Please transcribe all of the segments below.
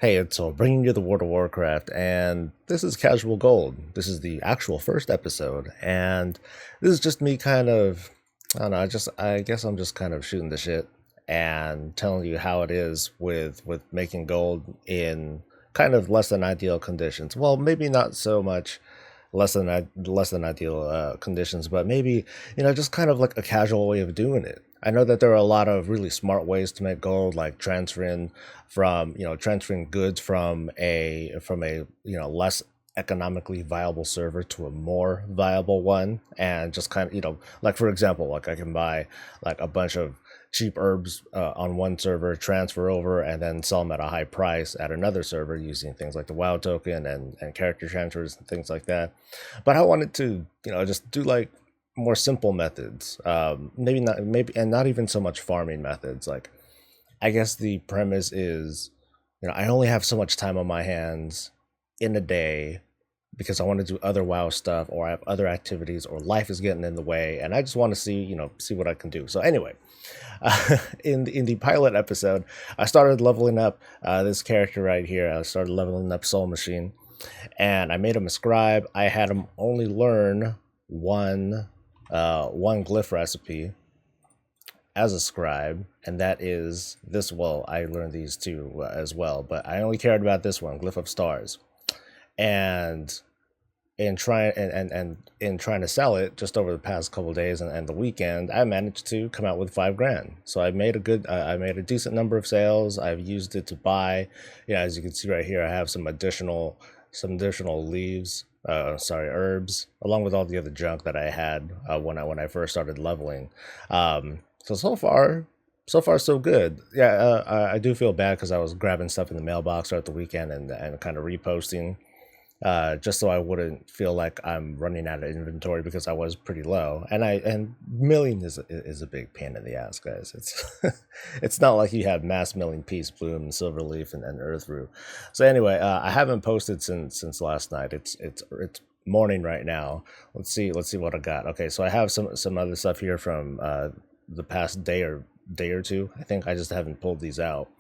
Hey, it's Soul bringing you the World of Warcraft, and this is Casual Gold. This is the actual first episode, and this is just me kind of, I don't know, I guess I'm just kind of shooting the shit and telling you how it is with making gold in kind of less than ideal conditions. Well, maybe not so much less than ideal conditions, but maybe just kind of like a casual way of doing it. I know that there are a lot of really smart ways to make gold, like transferring goods from a less economically viable server to a more viable one, and just kind of like, for example, like I can buy like a bunch of cheap herbs on one server, transfer over, and then sell them at a high price at another server using things like the WoW token and character transfers and things like that. But I wanted to, just do like more simple methods. Maybe, and not even so much farming methods. Like, I guess the premise is, I only have so much time on my hands in a day because I want to do other WoW stuff, or I have other activities, or life is getting in the way, and I just want to see what I can do. So anyway, in the pilot episode, I started leveling up this character right here. I started leveling up Soul Machine, and I made him a scribe. I had him only learn one glyph recipe as a scribe, and that is this. Well, I learned these two as well, but I only cared about this one, glyph of stars. And in trying to sell it just over the past couple of days and the weekend, I managed to come out with 5 grand. So I made a decent number of sales. I've used it to buy, as you can see right here, I have some additional leaves, herbs, along with all the other junk that I had when I first started leveling. So far so good. Yeah, I do feel bad because I was grabbing stuff in the mailbox throughout the weekend and kind of reposting, just so I wouldn't feel like I'm running out of inventory, because I was pretty low. And milling is a big pain in the ass, guys. It's it's not like you have mass milling Peace Bloom, Silverleaf, and Earthroot. So anyway, I haven't posted since last night. It's morning right now. Let's see what I got. Okay, so I have some other stuff here from the past day or two. I think I just haven't pulled these out.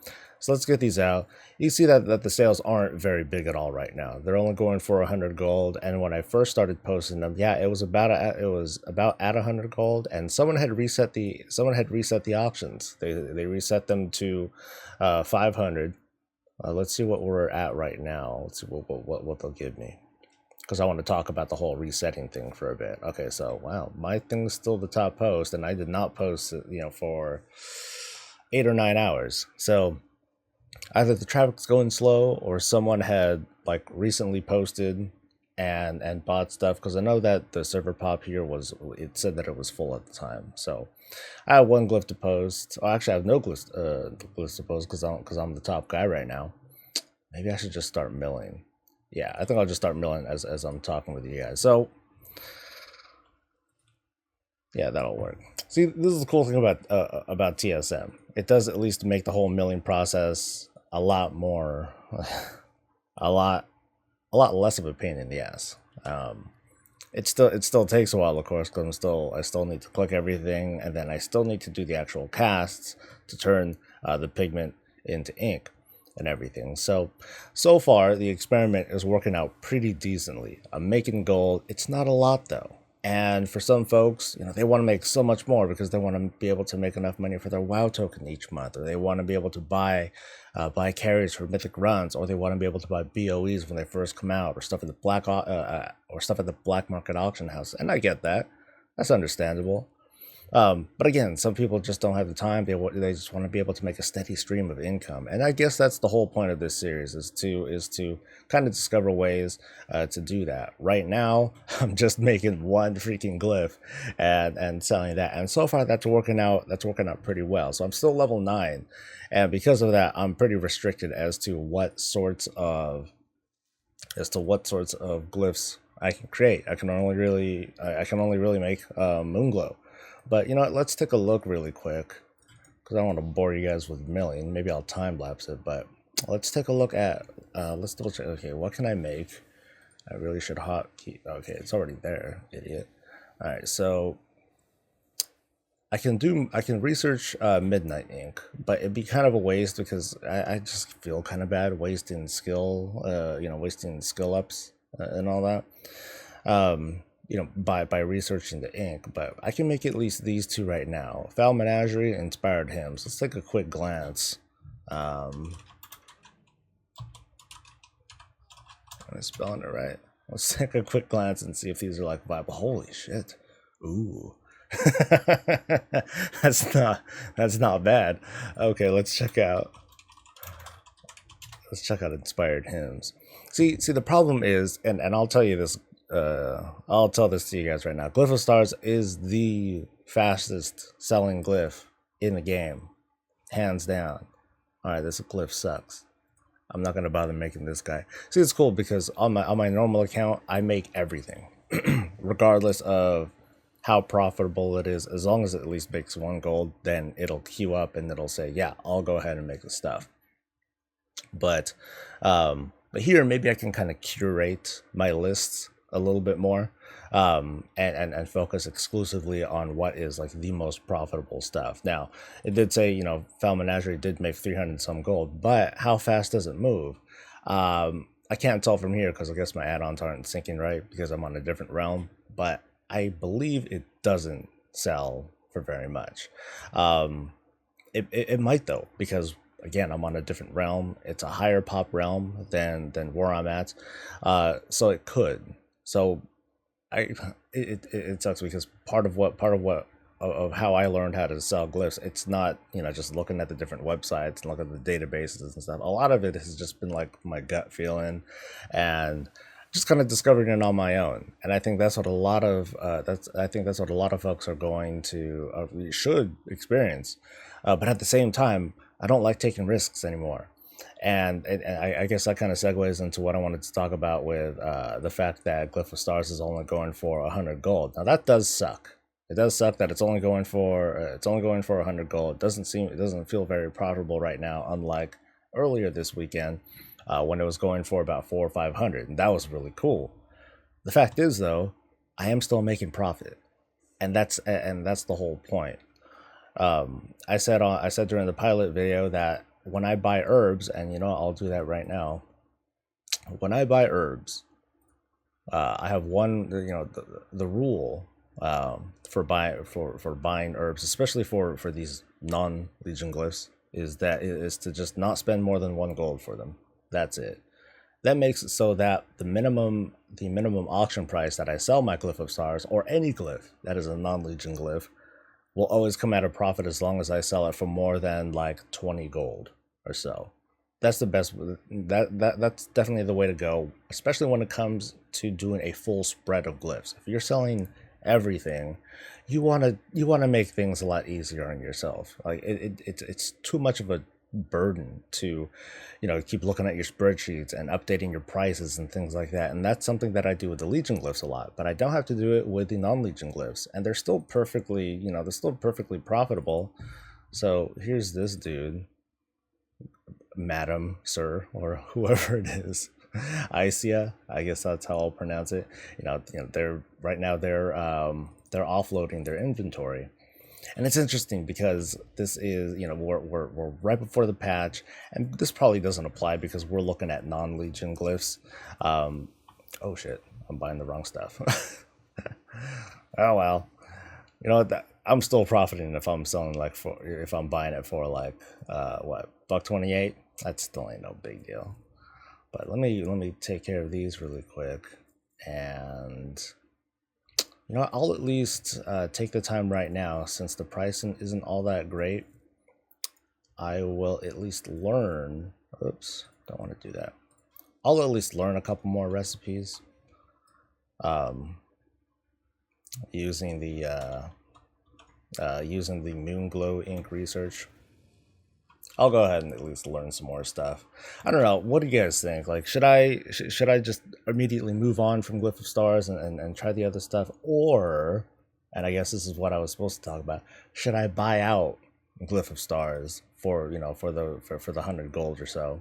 So let's get these out. You see that the sales aren't very big at all right now. They're only going for 100 gold. And when I first started posting them, yeah, it was about at 100 gold. And someone had reset the auctions. They reset them to 500. Let's see what we're at right now. Let's see what they'll give me, because I want to talk about the whole resetting thing for a bit. Okay, so wow, my thing's still the top post, and I did not post for 8 or 9 hours. So either the traffic's going slow, or someone had like recently posted and bought stuff, because I know that the server pop here it said that it was full at the time. So I have one glyph to post. Oh, actually, I have no glyphs to post because I'm the top guy right now. Maybe I should just start milling. Yeah, I think I'll just start milling as I'm talking with you guys. So yeah, that'll work. See, this is the cool thing about TSM. It does at least make the whole milling process a lot more, a lot less of a pain in the ass. It still takes a while, of course, because I still need to click everything, and then I still need to do the actual casts to turn the pigment into ink and everything. So far the experiment is working out pretty decently. I'm making gold. It's not a lot though. And for some folks, they want to make so much more because they want to be able to make enough money for their WoW token each month, or they want to be able to buy carries for mythic runs, or they want to be able to buy BOEs when they first come out, or stuff in the black market auction house. And I get that. That's understandable. But again, some people just don't have the time. They just want to be able to make a steady stream of income, and I guess that's the whole point of this series, is to kind of discover ways to do that. Right now, I'm just making one freaking glyph and selling that, and so far that's working out pretty well. So I'm still level 9, and because of that, I'm pretty restricted as to what sorts of glyphs I can create. I can only really make Moonglow. But what, let's take a look really quick, because I don't want to bore you guys with milling. Maybe I'll time lapse it, but let's take a look at, let's double check. Okay, what can I make? I really should hotkey. Okay, it's already there, idiot. All right, so I can research Midnight Ink, but it'd be kind of a waste because I just feel kind of bad wasting skill, wasting skill ups and all that. By researching the ink, but I can make at least these two right now. Foul Menagerie, Inspired Hymns. Let's take a quick glance. Am I spelling it right? Let's take a quick glance and see if these are like viable. Holy shit. Ooh. that's not bad. Okay, let's check out Inspired Hymns. See the problem is, and I'll tell you this, I'll tell this to you guys right now. Glyph of Stars is the fastest selling glyph in the game, hands down. Alright, this glyph sucks. I'm not gonna bother making this guy. See, it's cool because on my normal account I make everything. Regardless of how profitable it is, as long as it at least makes 1 gold, then it'll queue up and it'll say, yeah, I'll go ahead and make the stuff. But here maybe I can kind of curate my lists a little bit more, and focus exclusively on what is like the most profitable stuff. Now, it did say, Foul Menagerie did make 300 some gold, but how fast does it move? I can't tell from here because I guess my add-ons aren't syncing right because I'm on a different realm, but I believe it doesn't sell for very much. It might though, because again, I'm on a different realm. It's a higher pop realm than where I'm at. So it could. So it sucks because part of how I learned how to sell glyphs, it's not, just looking at the different websites and looking at the databases and stuff. A lot of it has just been like my gut feeling and just kind of discovering it on my own. And I think that's what a lot of folks are going to should experience. But at the same time, I don't like taking risks anymore. And I guess that kind of segues into what I wanted to talk about with the fact that Glyph of Stars is only going for 100 gold. Now that does suck. It does suck that it's only going for 100 gold. It doesn't feel very profitable right now, unlike earlier this weekend when it was going for about 400 or 500, and that was really cool. The fact is, though, I am still making profit, and that's the whole point. I said during the pilot video that when I buy herbs, and I'll do that right now. When I buy herbs, I have one, the rule for buying herbs, especially for these non-legion glyphs, is to just not spend more than 1 gold for them. That's it. That makes it so that the minimum auction price that I sell my Glyph of Stars, or any glyph that is a non-legion glyph, will always come at a profit as long as I sell it for more than like 20 gold or so. That's the best. That's definitely the way to go, especially when it comes to doing a full spread of glyphs. If you're selling everything, you want to make things a lot easier on yourself. Like it's too much of a burden to keep looking at your spreadsheets and updating your prices and things like that. And that's something that I do with the legion glyphs a lot, but I don't have to do it with the non-legion glyphs, and they're still perfectly profitable. So here's this dude, madam, sir, or whoever it is, Isia, I guess that's how I'll pronounce it. They're offloading their inventory. And it's interesting because this is, we're right before the patch, and this probably doesn't apply because we're looking at non-legion glyphs. Oh shit, I'm buying the wrong stuff. Oh well, I'm still profiting if I'm selling if I'm buying it for like $1.28. That still ain't no big deal. But let me take care of these really quick, and I'll at least take the time right now, since the pricing isn't all that great. I will at least learn. Oops, don't want to do that. I'll at least learn a couple more recipes. Using the Moonglow ink research. I'll go ahead and at least learn some more stuff. I don't know. What do you guys think? Like, should I just immediately move on from Glyph of Stars and try the other stuff, or, and I guess this is what I was supposed to talk about, should I buy out Glyph of Stars for the 100 gold or so?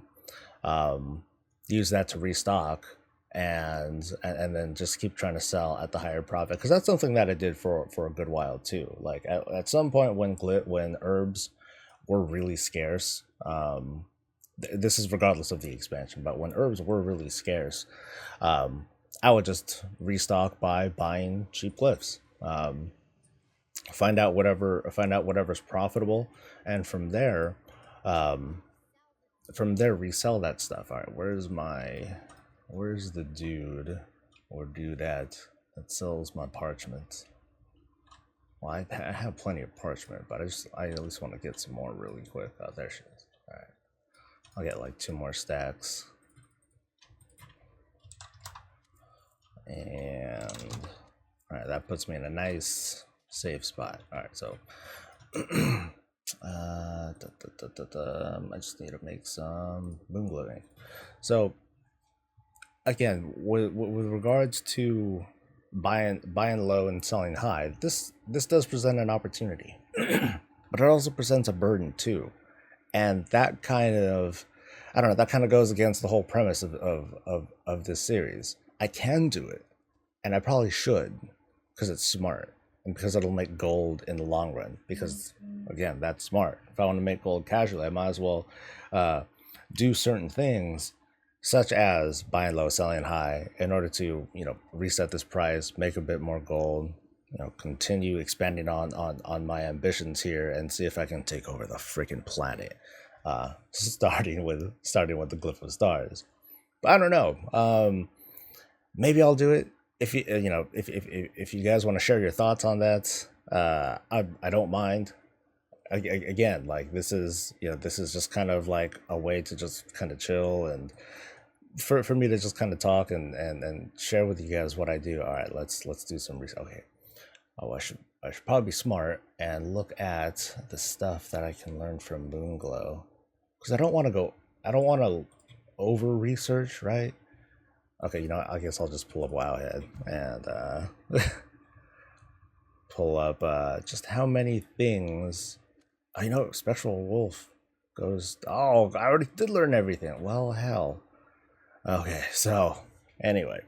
Use that to restock, and then just keep trying to sell at the higher profit, because that's something that I did for a good while too. Like at some point when herbs were really scarce, this is regardless of the expansion, but when herbs were really scarce, I would just restock by buying cheap glyphs. Find out whatever's profitable, and from there resell that stuff. All right, where's the dude or dudette that sells my parchment? Well, I have plenty of parchment, but I at least want to get some more really quick. Oh, there she is. All right, I'll get like 2 more stacks, and all right, that puts me in a nice safe spot. All right, so I just need to make some boom glue ink. So again, with regards to buying low and selling high, this does present an opportunity, but it also presents a burden too, and that kind of, I don't know, that kind of goes against the whole premise of this series. I can do it, and I probably should, because it's smart and because it'll make gold in the long run. Because again, that's smart. If I want to make gold casually, I might as well do certain things, such as buying low, selling high, in order to, reset this price, make a bit more gold, continue expanding on my ambitions here, and see if I can take over the freaking planet. Starting with the glyph of stars. But I don't know. Maybe I'll do it. If you if you guys want to share your thoughts on that, I don't mind. Again, like this is just kind of like a way to just kind of chill, and for me to just kind of talk and share with you guys what I do. All right, let's do some research. Okay. Oh, I should probably be smart and look at the stuff that I can learn from Moonglow, because I don't want to over research, right? Okay, I guess I'll just pull up Wowhead and pull up just how many things. Spectral Wolf goes. Oh, I already did learn everything. Well, hell. Okay, so anyway,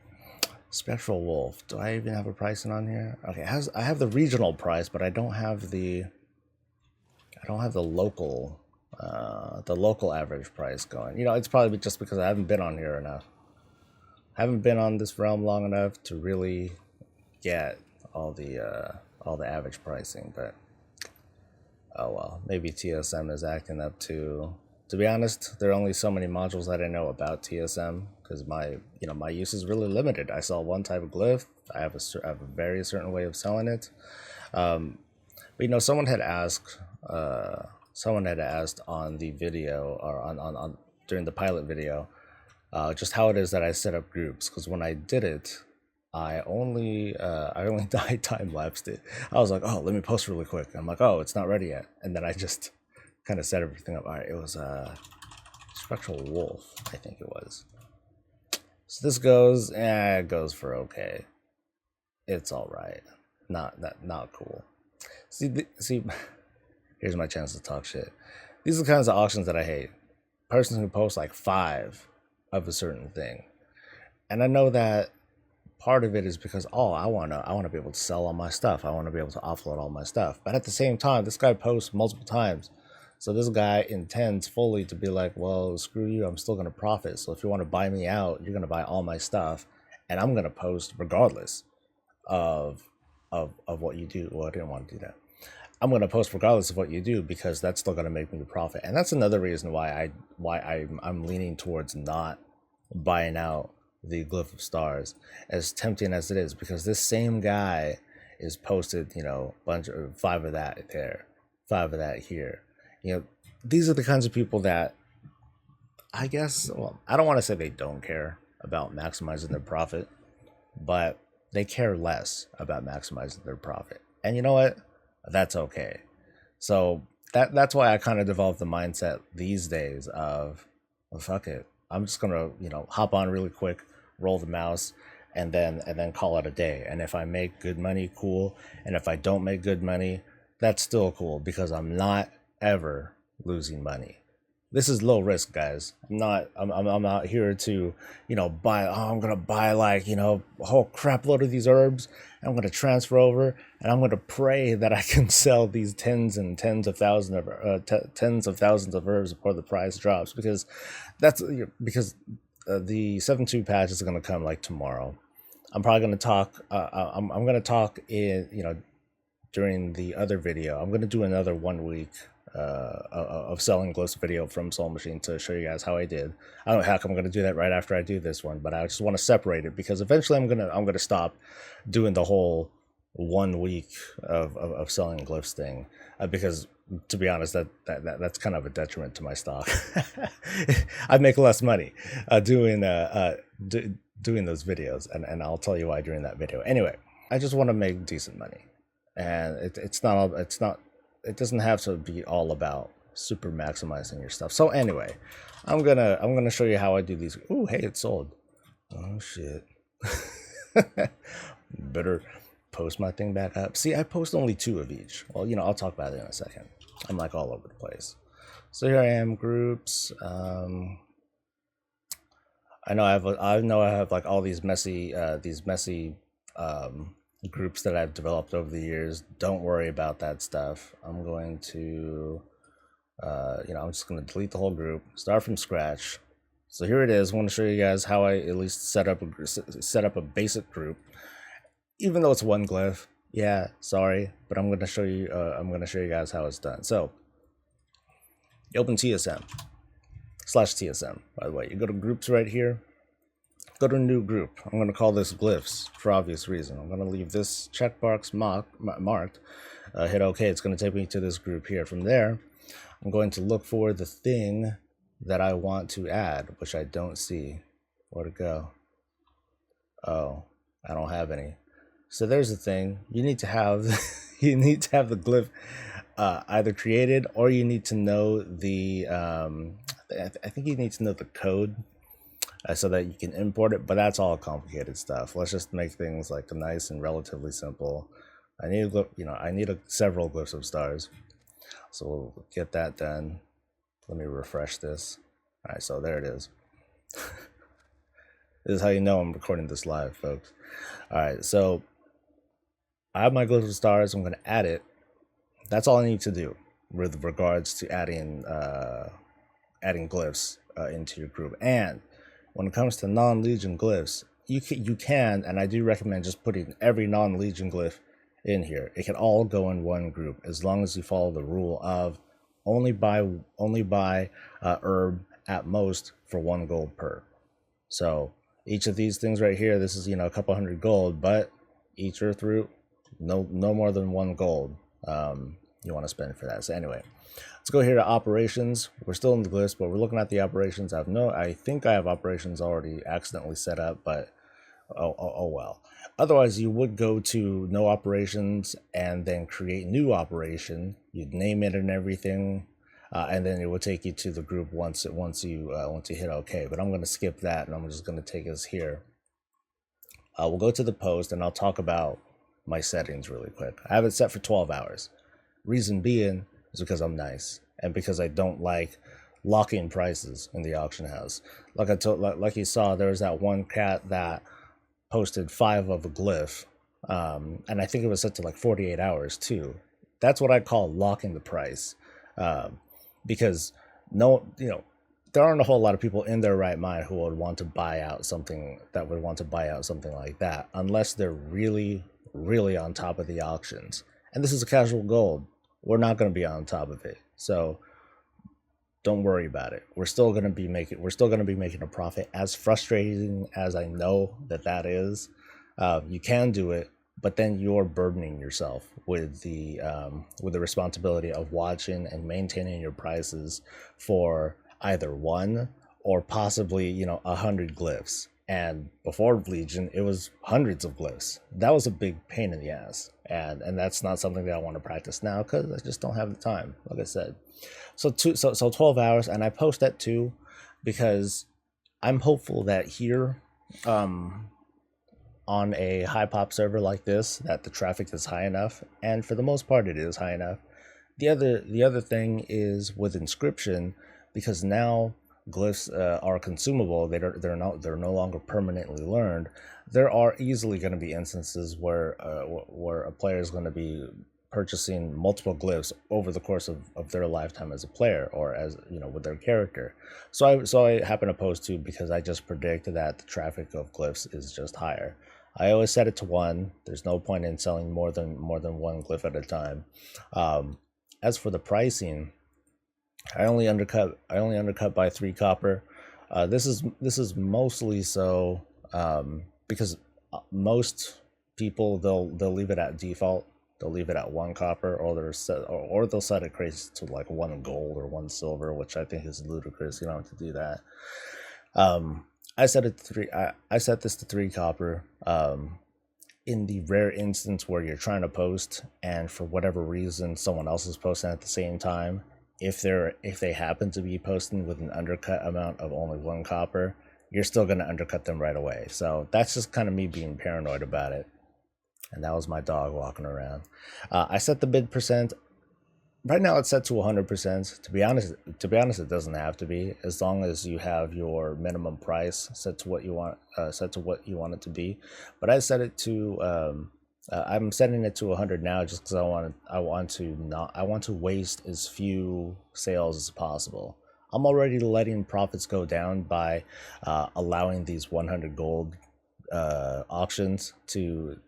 Spectral Wolf. Do I even have a pricing on here? Okay, I have the regional price, but I don't have the local average price going. It's probably just because I haven't been on here enough. I haven't been on this realm long enough to really get all the average pricing, but oh well, maybe TSM is acting up too. To be honest, there are only so many modules that I know about TSM, because my use is really limited. I sell one type of glyph. I have a very certain way of selling it. But someone had asked on the video, or on during the pilot video, just how it is that I set up groups, because when I did it, I only time lapsed it. I was like, oh, let me post really quick. I'm like, oh, it's not ready yet, and then I just kind of set everything up. All right, it was Spectral Wolf, I think it was. So this goes, it goes for okay. It's all right. Not cool. See, here's my chance to talk shit. These are the kinds of auctions that I hate. Persons who post like 5 of a certain thing, and I know that part of it is because I want to be able to sell all my stuff. I want to be able to offload all my stuff. But at the same time, this guy posts multiple times, so this guy intends fully to be like, well, screw you, I'm still going to profit. So if you want to buy me out, you're going to buy all my stuff, and I'm going to post regardless of what you do. Well, I didn't want to do that. I'm going to post regardless of what you do, because that's still going to make me a profit. And that's another reason why I'm leaning towards not buying out the Glyph of Stars, as tempting as it is, because this same guy is posted, bunch of 5 of that there, 5 of that here. These are the kinds of people that, I guess, well, I don't want to say they don't care about maximizing their profit, but they care less about maximizing their profit. And you know what? That's okay. So that's why I kind of developed the mindset these days of, well, fuck it, I'm just gonna hop on really quick, roll the mouse, and then call it a day. And if I make good money, cool. And if I don't make good money, that's still cool, because I'm not ever losing money. This is low risk, guys. I'm not here to, buy. Oh, I'm gonna buy like, a whole crap load of these herbs. And I'm gonna transfer over, and I'm gonna pray that I can sell these tens of thousands of herbs before the price drops. Because the 7.2 patch is gonna come like tomorrow. I'm probably gonna talk. I'm gonna talk in, during the other video. I'm gonna do another 1 week of selling glyphs video from Soul Machine to show you guys how I did. I don't know how I'm going to do that right after I do this one, but I just want to separate it because eventually I'm gonna stop doing the whole 1 week of selling glyphs thing, because to be honest, that's kind of a detriment to my stock. I make less money doing those videos, and I'll tell you why during that video. Anyway, I just want to make decent money, and it doesn't have to be all about super maximizing your stuff. So anyway, I'm gonna show you how I do these. Ooh, hey, it's sold. Oh shit. Better post my thing back up. See, I post only 2 of each. Well, I'll talk about it in a second. I'm like all over the place. So here I am, groups. I know I have like all these messy groups that I've developed over the years. Don't worry about that stuff. I'm going to, I'm just going to delete the whole group, start from scratch. So here it is. I want to show you guys how I at least set up a basic group, even though it's one glyph. Yeah, sorry, but I'm going to show you. Guys how it's done. So you open TSM/TSM. By the way, you go to groups right here. Go to a new group. I'm going to call this glyphs for obvious reason. I'm going to leave this checkbox marked. Hit OK. It's going to take me to this group here. From there, I'm going to look for the thing that I want to add, which I don't see. Where'd it go? Oh, I don't have any. So there's the thing. You need to have the glyph either created, or you need to know the I think you need to know the code so that you can import it, but that's all complicated stuff. Let's just make things like nice and relatively simple. I need several glyphs of stars, so we'll get that done. Let me refresh this. All right, so there it is. This is how you know I'm recording this live, folks. All right, so I have my glyphs of stars. I'm going to add it. That's all I need to do with regards to adding glyphs into your group. And when it comes to non-legion glyphs, you can, and I do recommend just putting every non-legion glyph in here. It can all go in one group as long as you follow the rule of only buy herb at most for 1 gold per. So each of these things right here, this is a couple hundred gold, but each earth root, no more than 1 gold you want to spend for that. So anyway, let's go here to operations. We're still in the glyphs, but we're looking at the operations. I think I have operations already accidentally set up, but oh well. Otherwise, you would go to no operations and then create new operation. You'd name it and everything, and then it will take you to the group once you hit OK. But I'm going to skip that, and I'm just going to take us here. We'll go to the post, and I'll talk about my settings really quick. I have it set for 12 hours. Reason being is because I'm nice, and because I don't like locking prices in the auction house. Like you saw, there was that one cat that posted 5 of a glyph, and I think it was set to like 48 hours too. That's what I call locking the price, because there aren't a whole lot of people in their right mind who would want to buy out something like that unless they're really, really on top of the auctions. And this is a casual gold. We're not going to be on top of it, so don't worry about it. We're still going to be making a profit. As frustrating as I know that is, you can do it, but then you're burdening yourself with the responsibility of watching and maintaining your prices for either 1 or possibly 100 glyphs. And before Legion, it was hundreds of glyphs. That was a big pain in the ass. And that's not something that I want to practice now because I just don't have the time, like I said. So 12 hours, and I post at 2 because I'm hopeful that here on a high pop server like this, that the traffic is high enough. And for the most part, it is high enough. The other thing is with Inscription, because now glyphs are consumable. They're no longer permanently learned. There are easily going to be instances where a player is going to be purchasing multiple glyphs over the course of their lifetime as a player, or as with their character. So I happen to post two because I just predict that the traffic of glyphs is just higher. I always set it to one. There's no point in selling more than one glyph at a time. As for the pricing, I only undercut by 3 copper. This is mostly so because most people they'll leave it at default. They'll leave it at 1 copper, or they'll set it crazy to like 1 gold or 1 silver, which I think is ludicrous. You don't have to do that. I set it to 3. I set this to 3 copper. In the rare instance where you're trying to post and for whatever reason someone else is posting at the same time, if they happen to be posting with an undercut amount of only 1 copper, you're still going to undercut them right away. So that's just kind of me being paranoid about it. And that was my dog walking around. I set the bid percent. Right now it's set to 100%. To be honest, it doesn't have to be, as long as you have your minimum price set to what you want, it to be. But I set it to I'm setting it to 100 now, just because I want to waste as few sales as possible. I'm already letting profits go down by allowing these 100 gold auctions to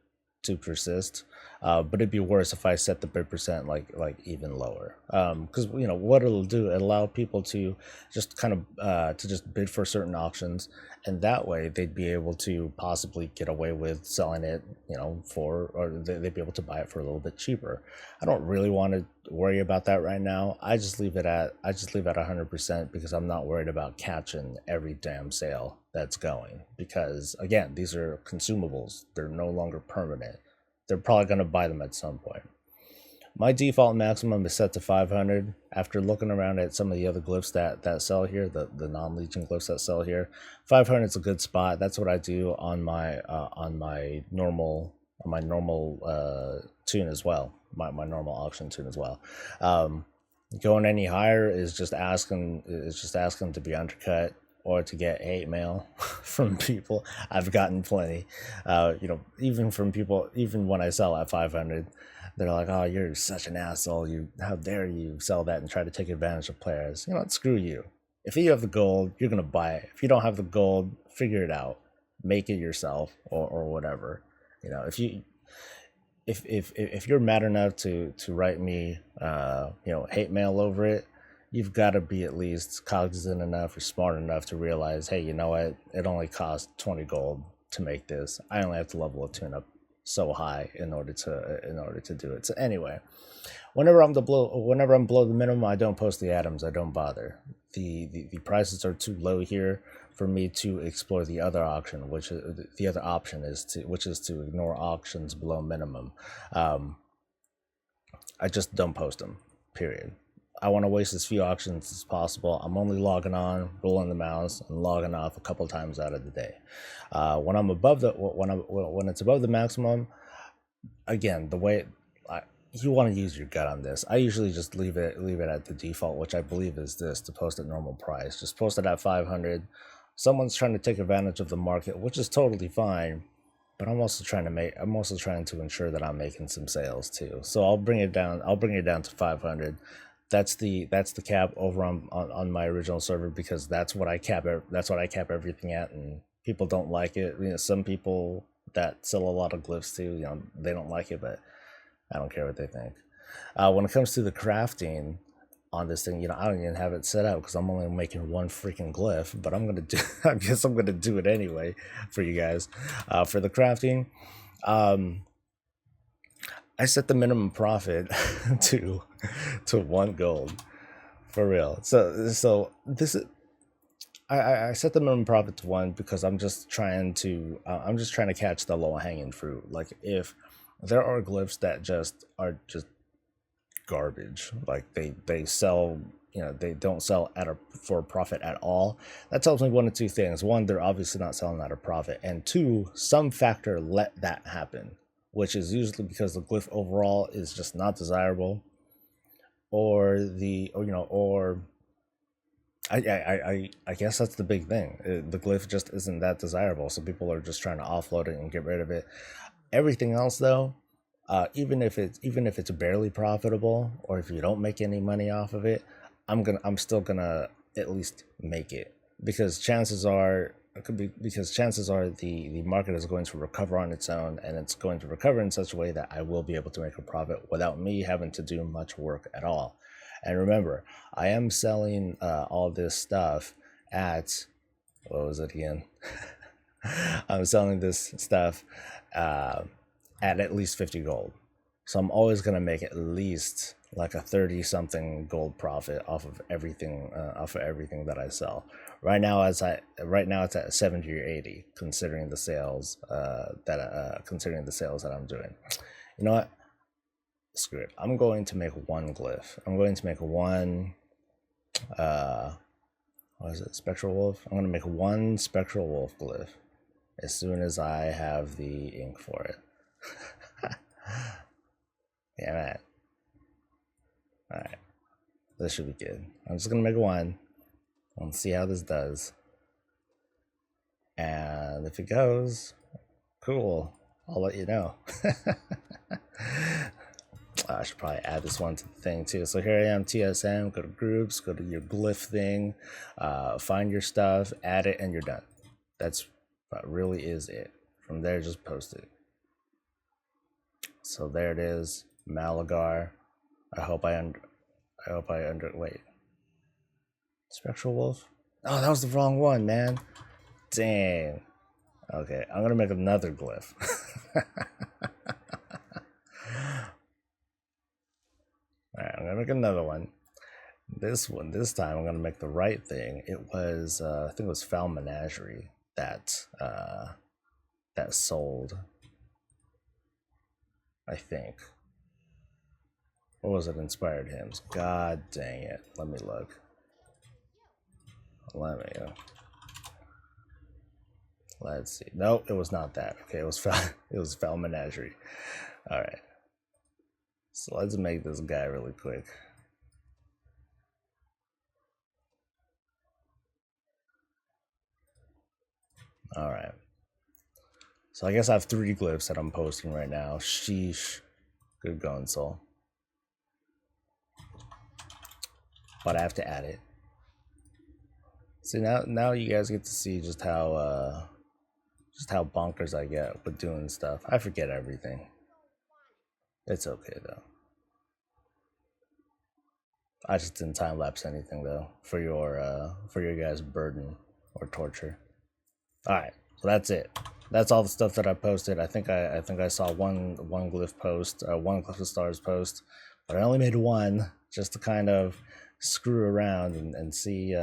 persist. But it'd be worse if I set the bid percent like even lower, because what it'll do, it'll allow people to just kind of to just bid for certain auctions, and that way they'd be able to possibly get away with selling it they'd be able to buy it for a little bit cheaper. I don't really want to worry about that right now. I just leave it at 100%, because I'm not worried about catching every damn sale that's going, because again, these are consumables. They're no longer permanent. They're probably going to buy them at some point. My default maximum is set to 500. After looking around at some of the other glyphs that sell here, the non-leeching glyphs that sell here, 500 is a good spot. That's what I do on my normal tune as well, my normal auction tune as well. Going any higher is just asking to be undercut, or to get hate mail from people. I've gotten plenty, even from people, even when I sell at 500, they're like, "Oh, you're such an asshole. How dare you sell that and try to take advantage of players? Screw you. If you have the gold, you're gonna buy it. If you don't have the gold, figure it out, make it yourself, or whatever. If you're mad enough to write me, hate mail over it, you've got to be at least cognizant enough or smart enough to realize, hey, you know what? It only costs 20 gold to make this. I only have to level a tune up so high in order to do it. So anyway, whenever I'm below the minimum, I don't post the atoms. I don't bother. The prices are too low here for me to explore the other option, which is to ignore auctions below minimum. I just don't post them. Period. I want to waste as few auctions as possible. I'm only logging on, rolling the mouse, and logging off a couple times out of the day. When it's above the maximum, again, you want to use your gut on this. I usually just leave it at the default, which I believe is this, to post at normal price. Just post it at 500. Someone's trying to take advantage of the market, which is totally fine. But I'm also trying to ensure that I'm making some sales too. So I'll bring it down to 500. That's the cap over on my original server, because that's what I cap everything at, and people don't like it. Some people that sell a lot of glyphs too, they don't like it, but I don't care what they think. When it comes to the crafting on this thing, I don't even have it set up because I'm only making 1 freaking glyph, but I guess I'm gonna do it anyway for you guys. For the crafting, I set the minimum profit to 1 gold, for real. So this is, I set the minimum profit to 1 because I'm just trying to catch the low hanging fruit. Like, if there are glyphs that are just garbage, like they sell, they don't sell for a profit at all, that tells me one of two things. One, they're obviously not selling at a profit, and two, some factor let that happen, which is usually because the glyph overall is just not desirable, or I guess that's the big thing. The glyph just isn't that desirable, so people are just trying to offload it and get rid of it. Everything else, though, even if it's barely profitable, or if you don't make any money off of it, I'm still gonna at least make it, because chances are the market is going to recover on its own, and it's going to recover in such a way that I will be able to make a profit without me having to do much work at all. And remember, I am selling all this stuff at, what was it again? I'm selling this stuff at least 50 gold. So I'm always going to make at least like a 30 something gold profit off of everything that I sell. Right now it's at 70 or 80, considering the sales that I'm doing. You know what? Screw it. I'm going to make one glyph. I'm going to make one what is it? Spectral wolf? I'm going to make one spectral wolf glyph as soon as I have the ink for it. Yeah, man. Alright. This should be good. I'm just going to make one. Let's see how this does. And if it goes, cool. I'll let you know. I should probably add this one to the thing too. So here I am, TSM, go to groups, go to your glyph thing, find your stuff, add it, and you're done. That really is it. From there, just post it. So there it is, Malagar. Wait. Spectral Wolf? Oh, that was the wrong one, man. Dang. Okay, I'm gonna make another glyph. Alright, I'm gonna make another one. This time, I'm gonna make the right thing. It was, I think it was Foul Menagerie that sold. I think. What was it? Inspired Hymns. God dang it. Let me look. Let's see. Nope, it was not that. Okay, it was Foul Menagerie. Alright. So let's make this guy really quick. Alright. So I guess I have 3 glyphs that I'm posting right now. Sheesh. Good going, Soul. But I have to add it. See, now you guys get to see just how bonkers I get with doing stuff. I forget everything. It's okay though. I just didn't time lapse anything though for your guys' burden or torture. All right, so that's it. That's all the stuff that I posted. I think I saw one glyph post, one Glyph of Stars post, but I only made one just to kind of screw around and see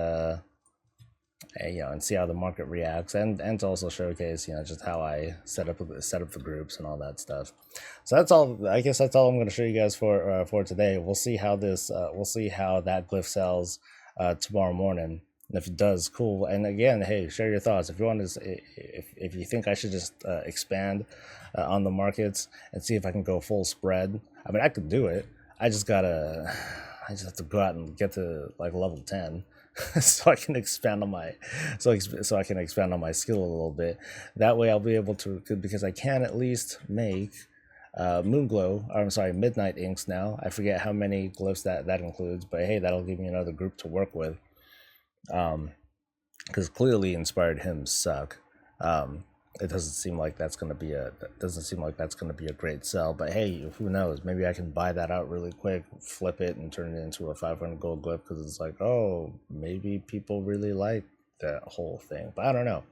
and see how the market reacts, and to also showcase just how I set up the groups and all that stuff. So that's all. I guess that's all I'm going to show you guys for today. We'll see how we'll see how that glyph sells tomorrow morning. And if it does, cool. And again, hey, share your thoughts. If you want to, if you think I should just expand on the markets and see if I can go full spread, I mean, I could do it. I just have to go out and get to like level 10. So I can expand on my so I can expand on my skill a little bit. That way I'll be able to, because I can at least make midnight inks now. I forget how many glyphs that includes, but hey, that'll give me another group to work with. Because clearly Inspired Hymns suck. It doesn't seem like that's gonna be a great sell, but hey, who knows? Maybe I can buy that out really quick, flip it, and turn it into a 500 gold glyph, because it's like, oh, maybe people really like that whole thing. But I don't know.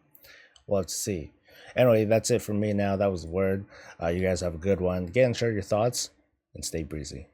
We'll have to see. Anyway, that's it from me now. That was the word. You guys have a good one. Again, share your thoughts and stay breezy.